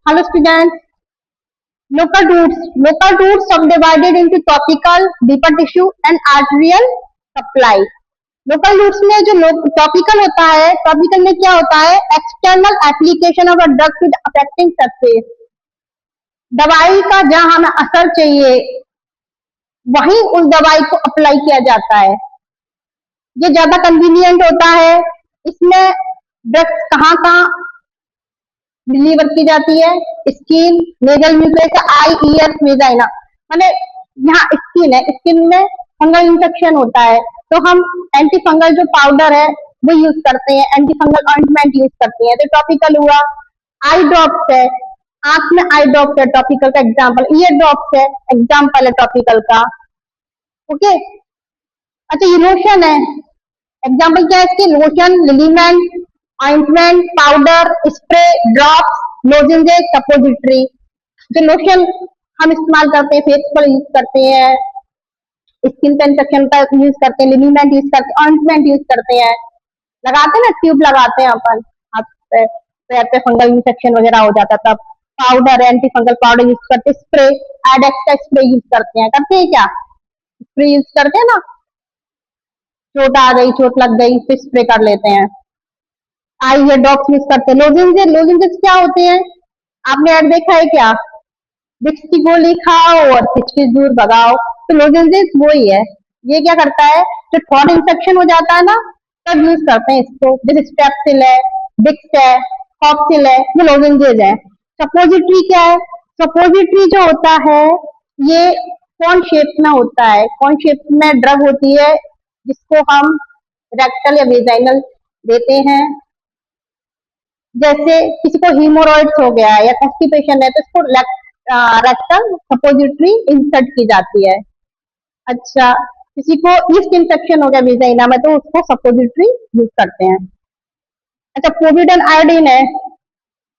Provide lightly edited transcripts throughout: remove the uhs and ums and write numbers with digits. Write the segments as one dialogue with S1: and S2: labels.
S1: Hello students, local routes. Local routes subdivided into topical, deeper tissue and arterial supply. Local routes में जो topical होता है, topical में क्या होता है, external application of a drug to affecting surface, दवाई का जहां हमें असर चाहिए वहीं उस दवाई को अप्लाई किया जाता है। ये ज्यादा कन्वीनियंट होता है। इसमें ड्रग्स कहाँ कहाँ डिलीवर की जाती है, स्किन, नेजल म्यूकस, आई, ईयर, वेजाइना, माने यहाँ स्किन है, स्किन में फंगल इंफेक्शन होता है तो हम एंटी फंगल जो पाउडर है वो यूज करते हैं, एंटी फंगल ऑइंटमेंट यूज करते हैं, तो टॉपिकल हुआ। आई ड्रॉप्स है, आंख में आई ड्रॉप्स है टॉपिकल का एग्जाम्पल, ईयर ड्रॉप्स है एग्जाम्पल है टॉपिकल का। ओके, अच्छा ये लोशन है, एग्जाम्पल क्या है इसके, lotion, liniment, ointment, powder, spray, drops, lozenges, suppository. जो लोशन हम इस्तेमाल करते हैं, फेस पर यूज करते हैं, स्किन पे इंफेक्शन पर यूज करते हैं, लिलीमेंट यूज करते हैं, ऑइंटमेंट यूज करते हैं, लगाते हैं ना, ट्यूब लगाते हैं अपन हाथ पे, पैर पे फंगल इंफेक्शन वगैरह हो जाता है तब powder, anti fungal powder use करते हैं, स्प्रे, एडेक्स का स्प्रे यूज करते हैं, क्या स्प्रे यूज करते हैं ना, चोट आ गई, चोट लग गई तो स्प्रे कर लेते हैं। आई है ड्रॉप्स यूज करते हैं। लोजेंजेस, लोजेंजेस क्या होते हैं, आपने ऐड देखा है क्या, विक्स की गोली खाओ और खिचखिच दूर भगाओ, तो लोजेंजेस वो ही है। ये क्या करता है, जो थ्रोट इंफेक्शन हो जाता है ना तब यूज करते हैं इसको, जैसे स्ट्रेप्सिल है, विक्स है, कॉक्सिल है, ये लोजेंजेस है। सपोजिटरी क्या है, सपोजिटरी जो होता है ये कौन शेप में होता है, कौन शेप में ड्रग होती है जिसको हम रेक्टल या वेजाइनल देते हैं, जैसे किसी को हीमोरॉइड्स हो गया है या कॉन्स्टिपेशन है तो इसको रेक्टल सपोजिटरी इंसर्ट की जाती है। अच्छा, किसी को ईस्ट इंफेक्शन हो गया वेजाइना में तो उसको सपोजिटरी यूज करते हैं। अच्छा, पोविडन आयोडीन है,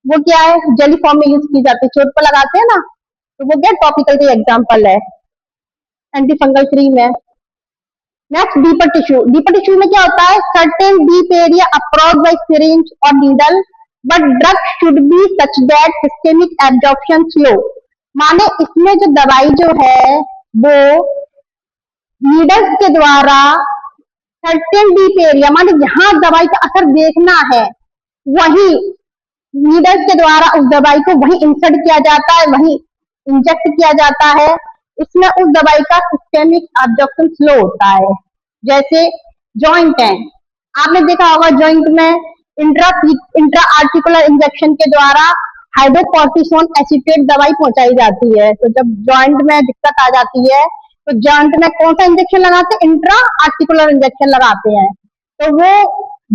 S1: वो क्या है, जेली फॉर्म में यूज की जाती है, चोट पर लगाते हैं ना, तो वो क्या टॉपिकल का एग्जांपल है, एंटी फंगल क्रीम है। Next, deeper tissue. Deeper tissue में क्या होता है, certain deep area approach by syringe और needle but drug should be such that systemic absorption slow, माने इसमें जो दवाई जो है वो नीडल्स के द्वारा सर्टेन डीप एरिया, माने जहां दवाई का असर देखना है वही नीडल्स के द्वारा उस दवाई को वहीं इंसर्ट किया जाता है, वहीं इंजेक्ट किया जाता है। इसमें उस दवाई का सिस्टेमिक एब्जॉर्प्शन स्लो होता है। जैसे जॉइंट है, आपने देखा होगा जॉइंट में इंट्रा आर्टिकुलर इंजेक्शन के द्वारा हाइड्रोकोर्टिसोन एसीटेट दवाई पहुंचाई जाती है। तो जब जॉइंट में दिक्कत आ जाती है तो जॉइंट में कौन सा इंजेक्शन लगाते हैं, इंट्रा आर्टिकुलर इंजेक्शन लगाते हैं, तो वो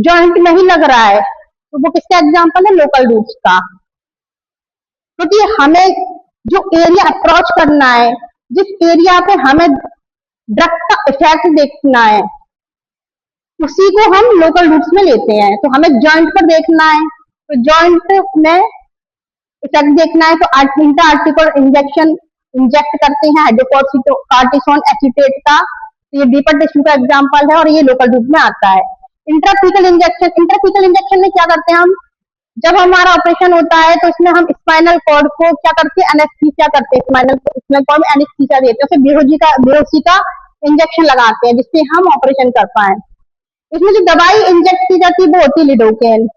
S1: जॉइंट में ही लग रहा है, तो वो किसका एग्जाम्पल है, लोकल रूट्स का। क्योंकि हमें जो एरिया अप्रोच करना है, जिस एरिया पे हमें ड्रग का इफेक्ट देखना है उसी को हम लोकल रूट्स में लेते हैं। तो हमें जॉइंट पर देखना है, तो जॉइंट में इफेक्ट देखना है तो इंट्रा आर्टिकुलर इंजेक्शन इंजेक्ट करते हैं हाइड्रोकोर्टिसोन एसीटेट का, तो ये डीपर टिश्यू का एग्जांपल है और ये लोकल रूट में आता है। इंट्राफिकल इंजेक्शन, इंट्राफिकल इंजेक्शन में क्या करते हैं हम, जब हमारा ऑपरेशन होता है तो इसमें हम स्पाइनल कॉर्ड को क्या करते हैं, एनेस्थीसिया करते हैं, स्पाइनल कॉर्ड में एनेस्थीसिया देते हैं, उसे बेहोशी का इंजेक्शन लगाते हैं जिससे हम ऑपरेशन कर पाए। इसमें जो दवाई इंजेक्ट की जाती है वो होती है लिडोकेन।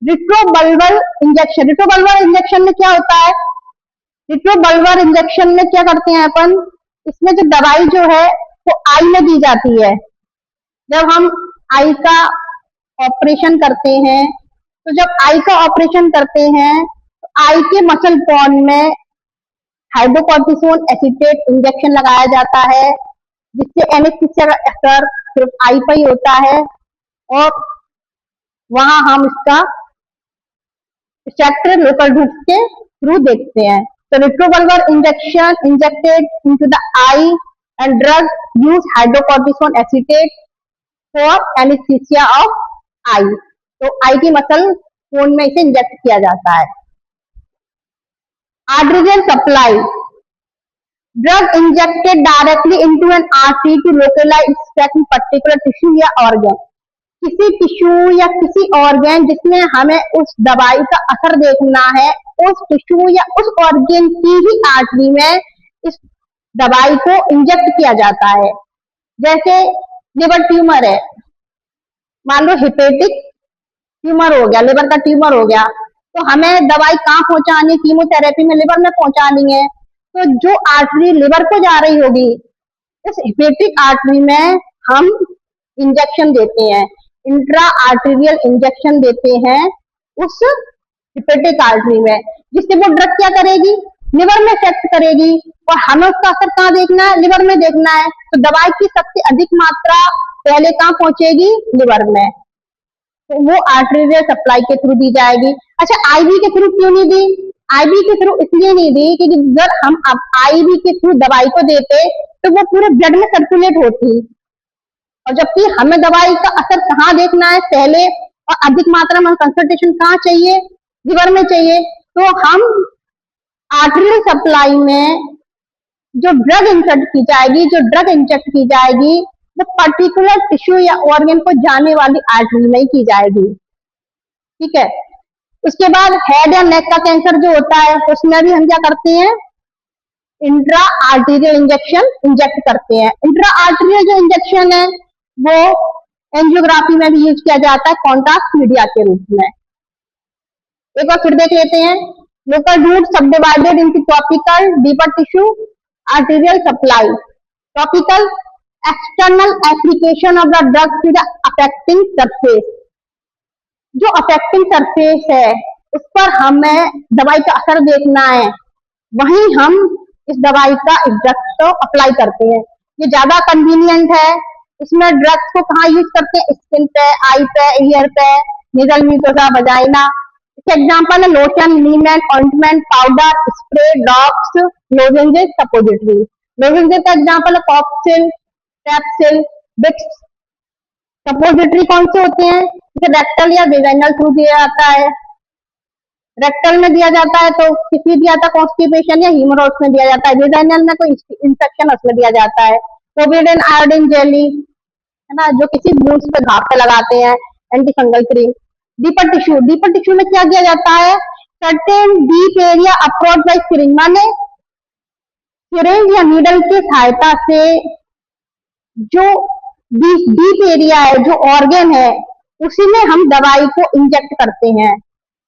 S1: रिट्रोबल्वर इंजेक्शन, रिट्रोबल्वर इंजेक्शन में क्या होता है, रिट्रोबल्वर इंजेक्शन में क्या करते हैं अपन, इसमें जो दवाई जो है वो आई में दी जाती है। जब हम आई का ऑपरेशन करते हैं तो जब आई का ऑपरेशन करते हैं तो आई के मसल बॉन में हाइड्रोकोर्टिसोन एसीटेट इंजेक्शन लगाया जाता है जिससे एनेस्थीसिया का असर सिर्फ आई पर ही होता है और वहां हम इसका इफेक्ट लोकल रूट्स के थ्रू देखते हैं। तो retrobulbar injection injected into the eye and drug use hydrocortisone acetate for anaesthesia of eye, तो आई की मसल बोन में इसे इंजेक्ट किया जाता है। Arterial supply, drug injected directly into an artery to localise particular tissue या organ. किसी tissue या किसी ऑर्गन जिसमें हमें उस दवाई का असर देखना है, उस टिश्यू या उस ऑर्गन की ही आर्टरी में इस दवाई को इंजेक्ट किया जाता है। जैसे लिवर ट्यूमर है, मान लो हेपेटिक ट्यूमर हो गया, लिवर का ट्यूमर हो गया, तो हमें दवाई कहाँ पहुंचानी, कीमोथेरेपी में लिवर में पहुंचानी है। तो जो आर्टरी लिवर को जा रही होगी, इस हेपेटिक आर्टरी में हम इंजेक्शन देते हैं, इंट्रा आर्टेरियल इंजेक्शन देते हैं उस हेपेटिक आर्टरी में, जिससे वो ड्रग क्या करेगी, लिवर में इफेक्ट करेगी, और हमें उसका असर कहाँ देखना है, लिवर में देखना है। तो दवाई की सबसे अधिक मात्रा पहले कहाँ पहुंचेगी, लिवर में, तो वो आर्टेरियल सप्लाई के थ्रू दी जाएगी। अच्छा, आईवी के थ्रू क्यों नहीं दी? आईवी के थ्रू इसलिए नहीं दी क्योंकि अगर हम अब आईवी के थ्रू दवाई को देते तो वो पूरे ब्लड में सर्कुलेट होती, और जबकि हमें दवाई का असर कहाँ देखना है पहले, और अधिक मात्रा में कंसंट्रेशन कहाँ चाहिए, लिवर में चाहिए। तो हम आर्टेरियल सप्लाई में जो ड्रग इंजेक्ट की जाएगी वो पर्टिकुलर टिश्यू या ऑर्गन को जाने वाली आर्टरी में ही की जाएगी। ठीक है। उसके बाद हेड या नेक का कैंसर जो होता है, उसमें भी हम क्या करते हैं, इंट्रा आर्टेरियल इंजेक्शन इंजेक्ट करते हैं। इंट्रा आर्टेरियल जो इंजेक्शन है वो एंजियोग्राफी में भी यूज किया जाता है कॉन्ट्रास्ट मीडिया के रूप में। एक बार फिर देख लेते हैं। Local route subdivided into topical deeper tissue arterial supply. Topical external application of the drug to the affecting surface. जो अफेक्टिंग सरफेस है उस पर हमें दवाई का असर देखना है, वहीं हम इस दवाई का इस ड्रग को अप्लाई करते हैं। ये ज्यादा कन्वीनियंट है। इसमें ड्रग्स को कहाँ यूज करते हैं, स्किन पे, आई पे, ईयर पे, निजल म्यूकोसा, वजाइना। इसके एग्जाम्पल है lotion, liniment, ointment, powder, spray, drops, lozenges, suppository. Lozenges का एग्जाम्पल है कॉक्सिल, कैप्सिल, बिक्स। सपोजिटरी कौन से होते हैं, इसे रेक्टल या वेजाइनल थ्रू दिया जाता है। रेक्टल में दिया जाता है तो किसी दिया जाता है कॉन्स्टिपेशन या हीमोरॉइड्स में दिया जाता है, वेजाइनल में कोई इंफेक्शन उसमें दिया जाता है। कोविड आयोडीन जेली है ना, जो किसी वुंड्स पे घाव पे लगाते हैं, anti fungal cream. Deeper tissue में क्या किया जाता है, certain deep area approach by syringe, माने सिरिंज या नीडल की सहायता से जो डीप एरिया है, जो ऑर्गन है, उसी में हम दवाई को इंजेक्ट करते हैं,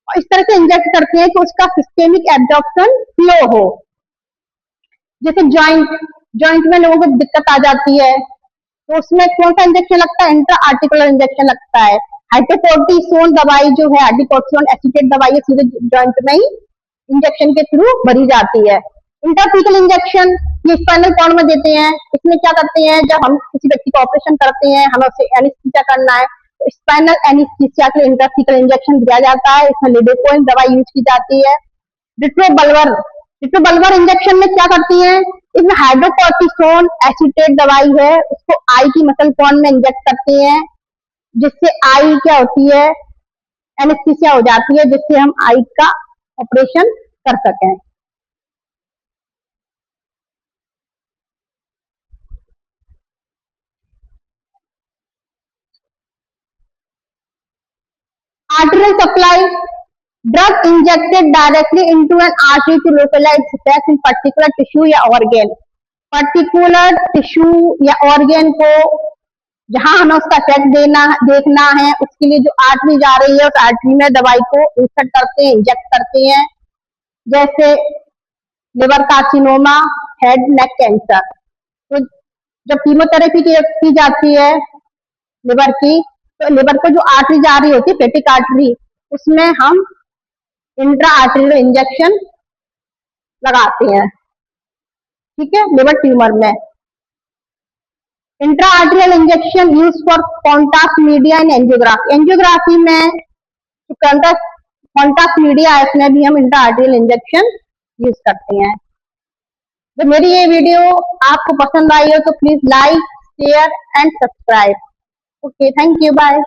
S1: और इस तरह से इंजेक्ट करते हैं कि उसका सिस्टेमिक एब्जॉर्प्शन फ्लो हो। जैसे जॉइंट में लोगों को दिक्कत आ जाती है तो उसमें कौन सा इंजेक्शन लगता है, इंट्रा आर्टिकुलर इंजेक्शन लगता है। हाइड्रोकोर्टिसोन दवाई जो है, हाइड्रोकोर्टिसोन एसिटेट दवाई है, सीधे जॉइंट में ही इंजेक्शन के थ्रू भरी जाती है। इंट्राफिकल इंजेक्शन ये स्पाइनल कॉर्ड में देते हैं। इसमें क्या करते हैं, जब हम किसी व्यक्ति का ऑपरेशन करते हैं, हमें उसे एनेस्थीसिया करना है, तो स्पाइनल एनेस्थीसिया के लिए इंट्राफिकल इंजेक्शन दिया जाता है। इसमें लिडोकोइन दवाई यूज की जाती है। रिट्रोबल्वर इंजेक्शन में क्या करती है, इसमें हाइड्रोकोर्टिसोन एसिटेट दवाई है, उसको आई की मसल कॉर्ड में इंजेक्ट करते हैं, जिससे आई क्या होती है, एनेस्थीसिया हो जाती है, जिससे हम आई का ऑपरेशन कर सकें। Arterial supply, drug injected directly into an artery to localize effect in particular tissue या organ। पर्टिकुलर टिश्यू या ऑर्गन को जहां हमें उसका इफेक्ट देखना है, उसके लिए जो आर्टरी जा रही है उस आर्टरी में दवाई को इंसर्ट करते हैं, इंजेक्ट करते हैं। जैसे liver carcinoma, head neck cancer. तो जब कीमोथेरेपी की जाती है लिवर की, तो लिवर को जो आर्टरी जा रही होती है, हेपेटिक आर्टरी, उसमें हम इंट्रा आर्टेरियल इंजेक्शन लगाते हैं। ठीक है, लिवर ट्यूमर में intra arterial injection use for contrast media in angiography. Angiography में जो कॉन्ट्रास्ट मीडिया है, इसमें भी हम इंट्रा आर्टेरियल इंजेक्शन यूज करते हैं। तो मेरी ये वीडियो आपको पसंद आई हो तो please like, share and subscribe. Okay, thank you, bye.